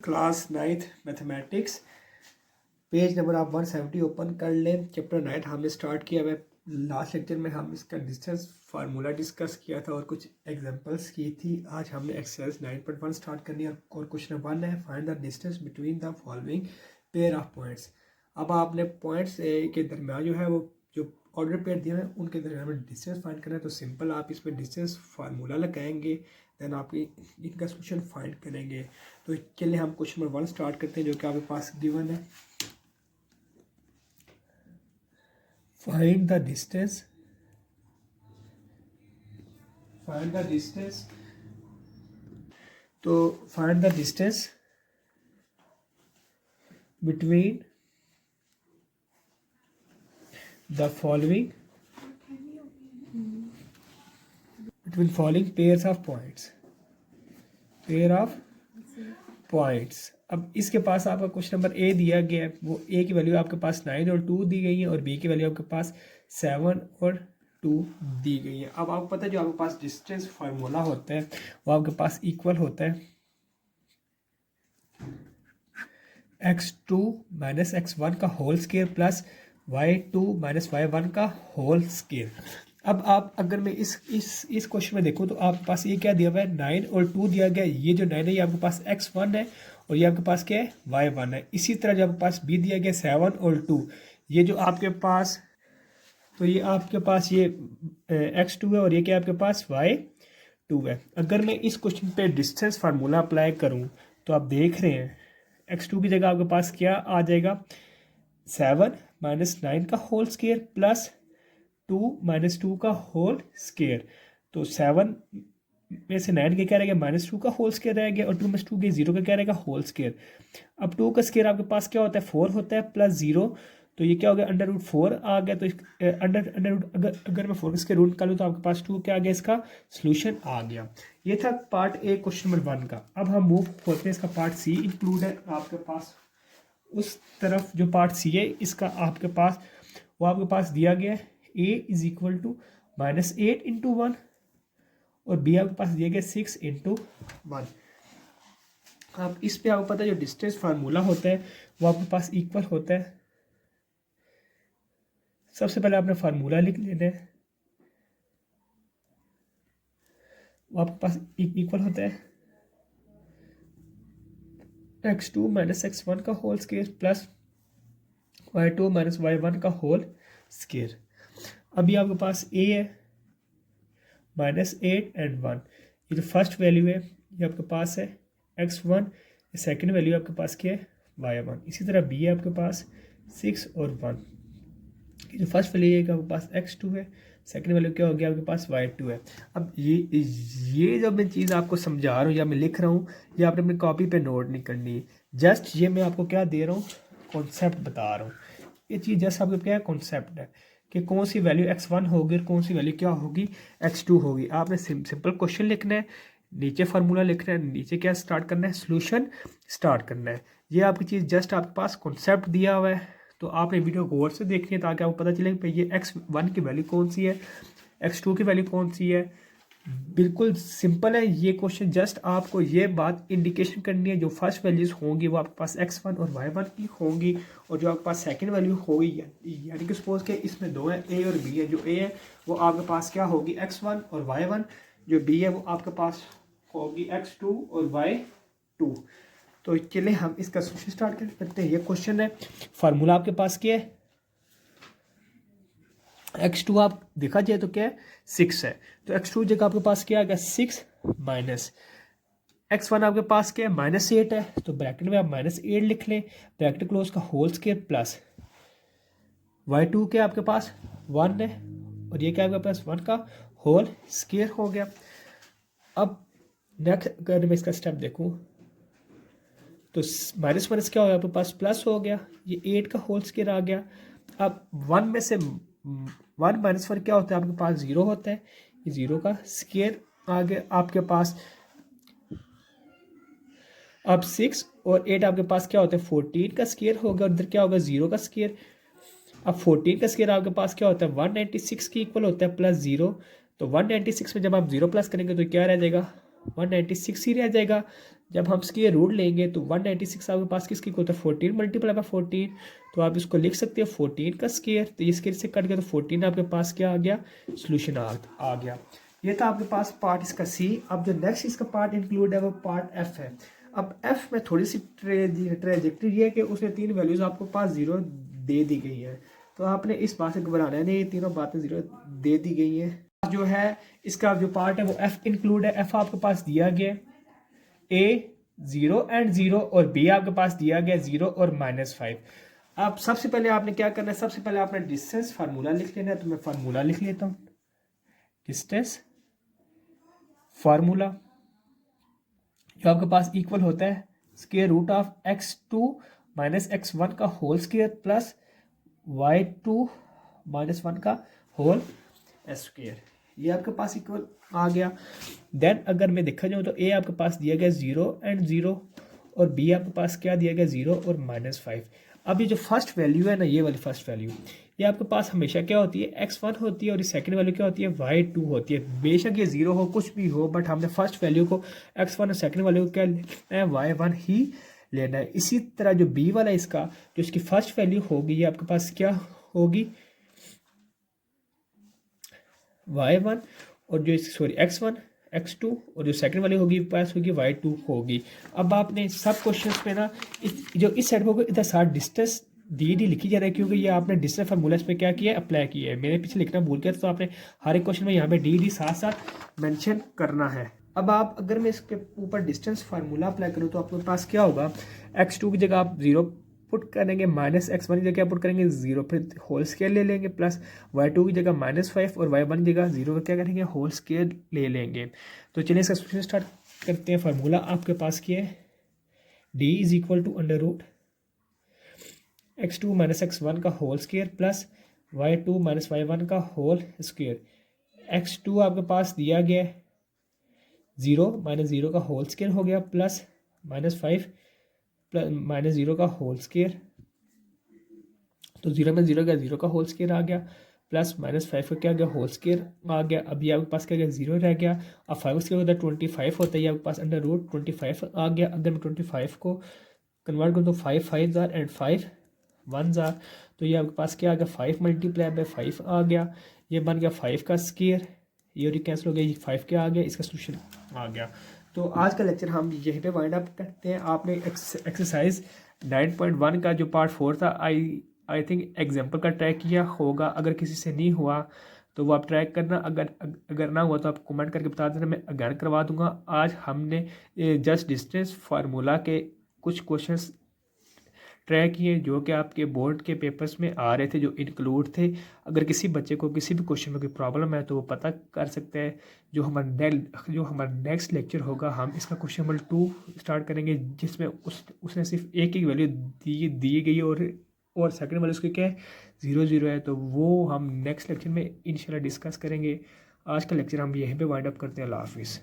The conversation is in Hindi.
Class 9th mathematics page number आप 170 ओपन कर लें। चैप्टर 9 हमने स्टार्ट किया है। लास्ट लेक्चर में हम इसका डिस्टेंस फार्मूला डिस्कस किया था और कुछ एग्जांपल्स की थी। आज हमने एक्सरसाइज 9.1 स्टार्ट करनी है और क्वेश्चन 1 है, find the distance between the following pair of points. अब आपने पॉइंट्स के दरमियान जो है वो जो ऑर्डर पेयर दिया है उनके दरमियान में डिस्टेंस फाइंड करना है। तो सिंपल आप इसमें डिस्टेंस फार्मूला लगाएंगे, देन आप इनका सोल्यूशन फाइंड करेंगे। तो इसके लिए हम क्वेश्चन नंबर 1 स्टार्ट करते हैं जो कि आपके पास गिवन है। फाइंड द डिस्टेंस तो find the distance between the following pairs of points. अब इसके पास आपका क्वेश्चन नंबर ए दिया गया है, वो ए की वैल्यू आपके पास 9 और 2 दी गई है और बी की वैल्यू आपके पास 7 और 2 दी गई है। अब आपको पता है जो आपके पास डिस्टेंस फार्मूला होता है वो आपके पास इक्वल होता है x2 माइनस x1 का whole square plus y2 minus y1 का होल स्केयर। अब आप अगर मैं इस क्वेश्चन में देखूं तो आपके पास ये क्या दिया हुआ है, 9 और 2 दिया गया है। ये जो 9 है ये आपके पास x1 है और ये आपके पास क्या है, y1 है। इसी तरह जो आपके पास b दिया गया 7 और 2, ये जो आपके पास, तो ये आपके पास ये x2 है और ये क्या आपके पास y2 है। अगर मैं इस क्वेश्चन पे डिस्टेंस फार्मूला अप्लाई करूं तो आप देख रहे हैं x2 की जगह आपके पास क्या आ जाएगा, 7 माइनस 9 का होल स्केयर प्लस 2 माइनस 2 का होल स्केयर। तो 7 में से 9 के क्या रहेगा, माइनस 2 का होल स्केयर रहेगा और 2 माइनस 2 के 0 का क्या रहेगा, होल स्केयर। अब 2 का स्केयर आपके पास क्या होता है, 4 होता है प्लस 0, तो ये क्या हो गया, अंडर रूट 4 आ गया। तो अंडर रूट अगर मैं 4 का स्केयर रूट निकालूँ तो आपके पास 2 क्या आ गया, इसका सोल्यूशन आ गया। ये था पार्ट ए क्वेश्चन नंबर 1 का। अब हम मूव होते हैं, इसका पार्ट सी इंक्लूड है आपके पास। उस तरफ जो पार्ट सी है इसका आपके पास वो आपके पास दिया गया है, a is equal to -8 into 1 और b आपके पास दिया गया 6 इंटू 1। अब इस पे आपको पता है जो डिस्टेंस फार्मूला होता है वो आपके पास इक्वल होता है। सबसे पहले आपने फार्मूला लिख लेना है, वो आपके पास इक्वल होता है x2 माइनस x1 का whole square plus y2 minus y1 का होल स्केयर। अभी आपके पास a है -8 एंड 1, ये जो फर्स्ट वैल्यू है ये आपके पास है x1, सेकंड वैल्यू आपके पास क्या है, y1। इसी तरह b है आपके पास 6 और 1, ये जो फर्स्ट वैल्यू है आपके पास x2 है, सेकंड वैल्यू क्या हो गया आपके पास y2 है। अब ये जब मैं चीज़ आपको समझा रहा हूँ या मैं लिख रहा हूँ, ये आपने अपनी कॉपी पे नोट नहीं करनी है। जस्ट ये मैं आपको क्या दे रहा हूँ, कॉन्सेप्ट बता रहा हूँ। ये चीज़ जस्ट आपको क्या है, कॉन्सेप्ट है कि कौन सी वैल्यू x1 होगी और कौन सी वैल्यू क्या होगी, x2 होगी। आपने सिंपल क्वेश्चन लिखना है, नीचे फार्मूला लिखना है, नीचे क्या स्टार्ट करना है, सोल्यूशन स्टार्ट करना है। ये आपकी चीज़ जस्ट आपके पास कॉन्सेप्ट दिया हुआ है, तो आपने वीडियो गौर से देखनी है ताकि आपको पता चले कि ये x1 की वैल्यू कौन सी है, x2 की वैल्यू कौन सी है। बिल्कुल सिंपल है ये क्वेश्चन, जस्ट आपको ये बात इंडिकेशन करनी है जो फर्स्ट वैल्यूज होंगी वो आपके पास x1 और y1 की होंगी और जो आपके पास सेकंड वैल्यू होगी, यानी कि सपोज के इसमें दो है, a और b है। जो a है वो आपके पास क्या होगी, x1 और y1, जो b है वो आपके पास होगी x2 और y2। तो चलिए हम इसका सोल्यूशन स्टार्ट करते हैं। ये क्वेश्चन है, फार्मूला आपके पास क्या है, x2 आप देखा जाए तो क्या है, 6 है। तो x2 जगह आपके पास क्या आ गया, 6 माइनस x1 आपके पास क्या है, -8 है। तो ब्रैकेट में आप -8 लिख लें, ब्रैकेट क्लोज का होल स्केयर प्लस y2 क्या आपके पास 1 है और ये क्या आपके पास 1 का होल स्केयर हो गया। अब नेक्स्ट अगर मैं इसका स्टेप देखूं तो माइनस माइनस क्या हो गया आपके पास प्लस हो गया, ये 8 का होल स्केयर आ गया। अब 1 में से 1 माइनस 1 क्या होता है आपके पास, 0 होता है, ये 0 का स्केयर आ गया आपके पास। अब 6 और 8 आपके पास क्या होता है, 14 का स्केयर होगा और इधर क्या होगा, 0 का स्केयर। अब 14 का स्केयर आपके पास क्या होता है, 196 के इक्वल होता है प्लस 0। तो 196 में जब आप 0 प्लस करेंगे तो क्या रह जाएगा, 196 ही रह जाएगा। जब हम स्क्वायर रूट लेंगे तो 196 आपके पास किसकी इक्वल होता है 14 मल्टीप्लाई बाय 14, तो आप इसको लिख सकते हो 14 का स्क्वायर, तो ये स्क्वायर से कट गया तो 14 आपके पास क्या आ गया, सोल्यूशन आ गया। ये था आपके पास पार्ट इसका सी। अब जो नेक्स्ट इसका पार्ट इंक्लूड है वो पार्ट एफ है। अब एफ में थोड़ी सी ट्रेजेक्ट्री है कि उसने 3 वैल्यूज आपको पास 0 दे दी गई है, तो आपने इस बात से घबराना है नहीं, ये तीनों बातें 0 दे दी गई हैं। जो है इसका जो पार्ट है वो एफ इंक्लूड है। एफ आपके पास दिया गया ए 0 एंड 0 और बी आपके पास दिया गया 0 और -5। अब सबसे पहले आपने क्या करना है, सबसे पहले आपने डिस्टेंस फार्मूला लिख लेना है, तो मैं फार्मूला लिख लेता हूँ। डिस्टेंस फार्मूला जो आपके पास इक्वल होता है square root of x2 minus x1 का whole square plus y2 minus 1 का होल स्क्वायर। ये आपके पास इक्वल आ गया। देन अगर मैं देखा जाऊँ तो ए आपके पास दिया गया 0 एंड 0 और बी आपके पास क्या दिया गया 0 और -5। अब ये जो फर्स्ट वैल्यू है ना, ये वाली फर्स्ट वैल्यू ये आपके पास हमेशा क्या होती है x1 होती है और ये सेकंड वैल्यू क्या होती है y2 होती है। बेशक ये 0 हो कुछ भी हो, बट हमने फर्स्ट वैल्यू को x1 और सेकंड वैल्यू को क्या लेना है y1 ही लेना है। इसी तरह जो b वाला इसका जो इसकी फर्स्ट वैल्यू होगी ये आपके पास क्या होगी y1 और जो सॉरी x1 x2 और जो सेकंड वाली होगी पास होगी y2 होगी। अब आपने सब क्वेश्चंस में ना जो इस साइड होगा इधर साथ डिस्टेंस डी लिखी जा रहा है, क्योंकि ये आपने डिस्टेंस फार्मूला इस पे क्या किया है अप्लाई किया है। मेरे पीछे लिखना भूल गया, तो आपने हर एक क्वेश्चन में यहाँ पे डी साथ साथ मेंशन करना है। अब आप अगर मैं इसके ऊपर डिस्टेंस फार्मूला अप्लाई करूँ तो आपके पास क्या होगा, x2 की जगह आप 0 पुट करेंगे, -x1 की जगह पुट करेंगे 0, फिर होल स्केयर ले लेंगे, प्लस y2 की जगह -5 और y1 की जगह 0 क्या करेंगे होल स्केयर ले लेंगे। तो चलिए इसका सॉल्यूशन स्टार्ट करते हैं। फार्मूला आपके पास क्या है, d is equal to under root x2 minus x1 का whole square plus y2 minus y1 का होल स्केयर। x2 आपके पास दिया गया 0 माइनस 0 का होल स्केयर हो गया प्लस -5 प्लस -0 का होल स्केयर, तो 0 में 0 का 0 का होल स्केयर आ गया प्लस -5 का क्या आ गया होल स्केयर आ गया। अब ये आपके पास क्या गया 0 रह गया। अब 5 स्केयर होता है 25 होता है, ये आपके पास अंडर रूट 25 आ गया। अगर मैं 25 को कन्वर्ट करूँ तो 5 5 जार एंड 5 1 जार, तो ये आपके पास क्या आ गया 5 मल्टीप्लाई बाय 5 आ गया। ये बन गया 5 का स्केयर, ये और कैंसिल हो गया, ये 5 क्या आ गया, इसका सोल्यूशन आ गया। तो आज का लेक्चर हम यहीं पे वाइंड अप करते हैं। आपने एक्सरसाइज 9.1 का जो पार्ट 4 था आई थिंक एग्जाम्पल का ट्राई किया होगा। अगर किसी से नहीं हुआ तो वो आप ट्राई करना, अगर ना हुआ तो आप कमेंट करके बता देना, मैं अगेन करवा दूंगा। आज हमने जस्ट डिस्टेंस फार्मूला के कुछ क्वेश्चंस ट्राई किए जो कि आपके बोर्ड के पेपर्स में आ रहे थे, जो इंक्लूड थे। अगर किसी बच्चे को किसी भी क्वेश्चन में कोई प्रॉब्लम है तो वो पता कर सकते हैं। जो हमारा नेक्स्ट लेक्चर होगा हम इसका क्वेश्चन नंबर 2 स्टार्ट करेंगे, जिसमें उसने सिर्फ एक ही वैल्यू दी गई और सेकंड वैल्यू उसकी क्या है 0 0 है, तो वो हम नेक्स्ट लेक्चर में इंशाल्लाह डिस्कस करेंगे। आज का लेक्चर हम यहीं पे वाइंड अप करते हैं। अल्लाह हाफिज़।